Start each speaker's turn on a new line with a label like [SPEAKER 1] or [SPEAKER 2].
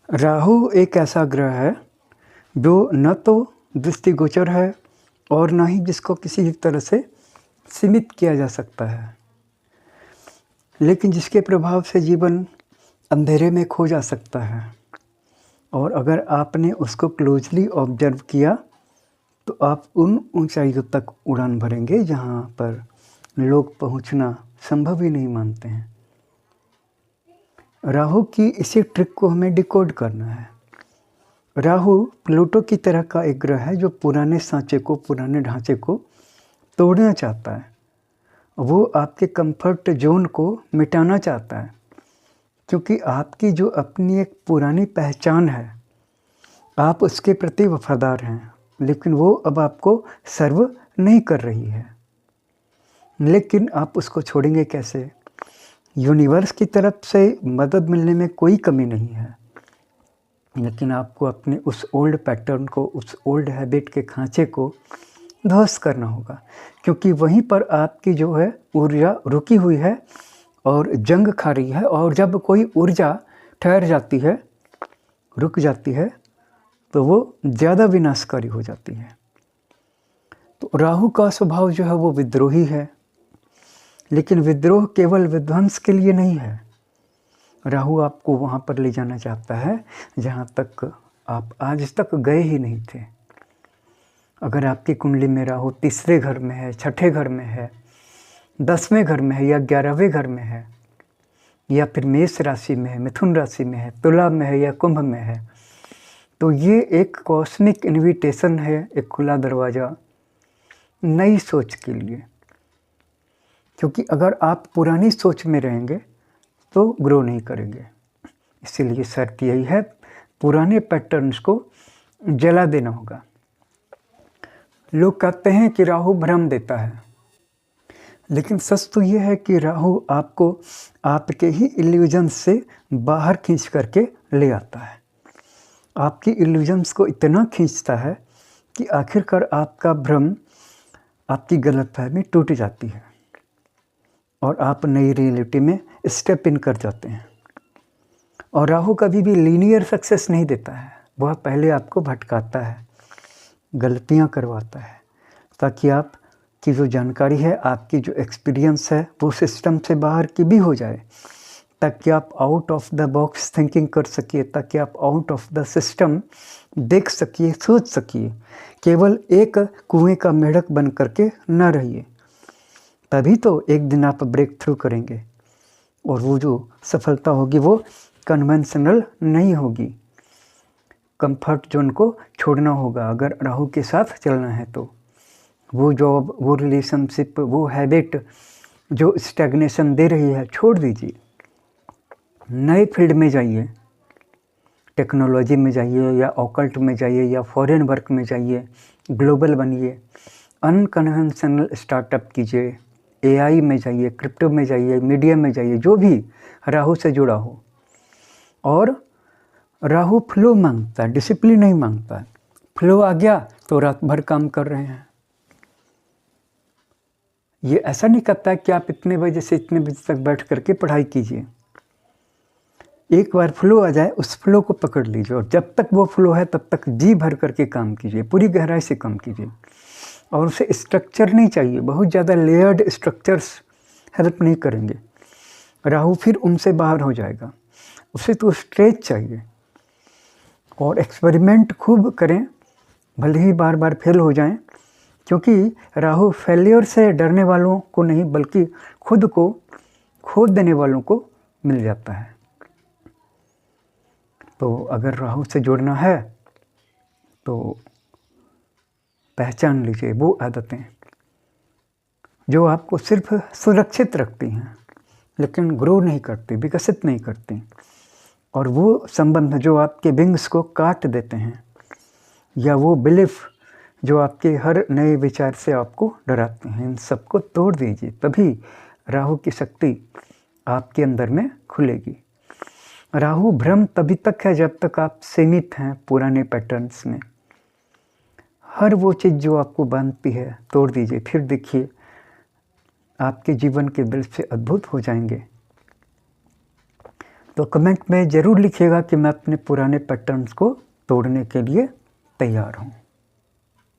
[SPEAKER 1] राहु एक ऐसा ग्रह है जो न तो दृष्टिगोचर है और न ही जिसको किसी भी तरह से सीमित किया जा सकता है, लेकिन जिसके प्रभाव से जीवन अंधेरे में खो जा सकता है। और अगर आपने उसको क्लोजली ऑब्जर्व किया तो आप उन ऊंचाइयों तक उड़ान भरेंगे जहां पर लोग पहुंचना संभव ही नहीं मानते हैं। राहु की इसी ट्रिक को हमें डिकोड करना है। राहु प्लूटो की तरह का एक ग्रह है जो पुराने सांचे को, पुराने ढांचे को तोड़ना चाहता है। वो आपके कंफर्ट जोन को मिटाना चाहता है, क्योंकि आपकी जो अपनी एक पुरानी पहचान है, आप उसके प्रति वफादार हैं, लेकिन वो अब आपको सर्व नहीं कर रही है। लेकिन आप उसको छोड़ेंगे कैसे? यूनिवर्स की तरफ से मदद मिलने में कोई कमी नहीं है, लेकिन आपको अपने उस ओल्ड पैटर्न को, उस ओल्ड हैबिट के खांचे को ध्वस्त करना होगा, क्योंकि वहीं पर आपकी जो है ऊर्जा रुकी हुई है और जंग खा रही है। और जब कोई ऊर्जा ठहर जाती है, रुक जाती है, तो वो ज़्यादा विनाशकारी हो जाती है। तो राहु का स्वभाव जो है वो विद्रोही है, लेकिन विद्रोह केवल विध्वंस के लिए नहीं है। राहु आपको वहाँ पर ले जाना चाहता है जहाँ तक आप आज तक गए ही नहीं थे। अगर आपकी कुंडली में राहु तीसरे घर में है, छठे घर में है, 10वें घर में है या 11वें घर में है, या फिर मेष राशि में है, मिथुन राशि में है, तुला में है या कुंभ में है, तो ये एक कॉस्मिक इन्विटेशन है, एक खुला दरवाज़ा नई सोच के लिए। क्योंकि अगर आप पुरानी सोच में रहेंगे तो ग्रो नहीं करेंगे। इसीलिए शर्त यही है, पुराने पैटर्न्स को जला देना होगा। लोग कहते हैं कि राहु भ्रम देता है, लेकिन सच तो ये है कि राहु आपको आपके ही इल्यूजन्स से बाहर खींच करके ले आता है। आपकी इल्यूजन्स को इतना खींचता है कि आखिरकार आपका भ्रम, आपकी गलतफहमी टूट जाती है और आप नई रियलिटी में स्टेप इन कर जाते हैं। और राहु कभी भी लीनियर सक्सेस नहीं देता है, वह पहले आपको भटकाता है, गलतियां करवाता है, ताकि आप की जो जानकारी है, आपकी जो एक्सपीरियंस है, वो सिस्टम से बाहर की भी हो जाए, ताकि आप out of the box thinking कर सकिए, ताकि आप आउट ऑफ द सिस्टम देख सकिए, सोच सकिए। केवल एक कुएं का मेढक बन करके न रहिए, तभी तो एक दिन आप ब्रेक थ्रू करेंगे। और वो जो सफलता होगी वो कन्वेंशनल नहीं होगी। कंफर्ट जोन को छोड़ना होगा अगर राहु के साथ चलना है तो। वो जॉब, वो रिलेशनशिप, वो हैबिट जो स्टैग्नेशन दे रही है, छोड़ दीजिए। नए फील्ड में जाइए, टेक्नोलॉजी में जाइए या ऑकल्ट में जाइए या फॉरेन वर्क में जाइए, ग्लोबल बनिए, अनकन्वेंशनल स्टार्टअप कीजिए, एआई में जाइए, क्रिप्टो में जाइए, मीडिया में जाइए, जो भी राहु से जुड़ा हो। और राहु फ्लो मांगता है, डिसिप्लिन नहीं मांगता है। फ्लो आ गया तो रात भर काम कर रहे हैं। ये ऐसा नहीं कहता है कि आप इतने बजे से इतने बजे तक बैठ करके पढ़ाई कीजिए। एक बार फ्लो आ जाए, उस फ्लो को पकड़ लीजिए, और जब तक वो फ्लो है तब तक जी भर करके काम कीजिए, पूरी गहराई से काम कीजिए। और उसे स्ट्रक्चर नहीं चाहिए, बहुत ज़्यादा लेयर्ड स्ट्रक्चर्स हेल्प नहीं करेंगे। राहु फिर उनसे बाहर हो जाएगा। उसे तो स्ट्रेच चाहिए। और एक्सपेरिमेंट खूब करें, भले ही बार बार फेल हो जाएं, क्योंकि राहु फेलियर से डरने वालों को नहीं, बल्कि खुद को खो देने वालों को मिल जाता है। तो अगर राहु से जुड़ना है तो पहचान लीजिए वो आदतें जो आपको सिर्फ सुरक्षित रखती हैं, लेकिन ग्रो नहीं करती, विकसित नहीं करती। और वो संबंध जो आपके विंग्स को काट देते हैं, या वो बिलीफ जो आपके हर नए विचार से आपको डराते हैं, इन सबको तोड़ दीजिए। तभी राहु की शक्ति आपके अंदर में खुलेगी। राहु भ्रम तभी तक है जब तक आप सीमित हैं पुराने पैटर्न्स में। हर वो चीज़ जो आपको बांधती है तोड़ दीजिए, फिर देखिए आपके जीवन के दृश्य अद्भुत हो जाएंगे। तो कमेंट में ज़रूर लिखिएगा कि मैं अपने पुराने पैटर्न्स को तोड़ने के लिए तैयार हूँ।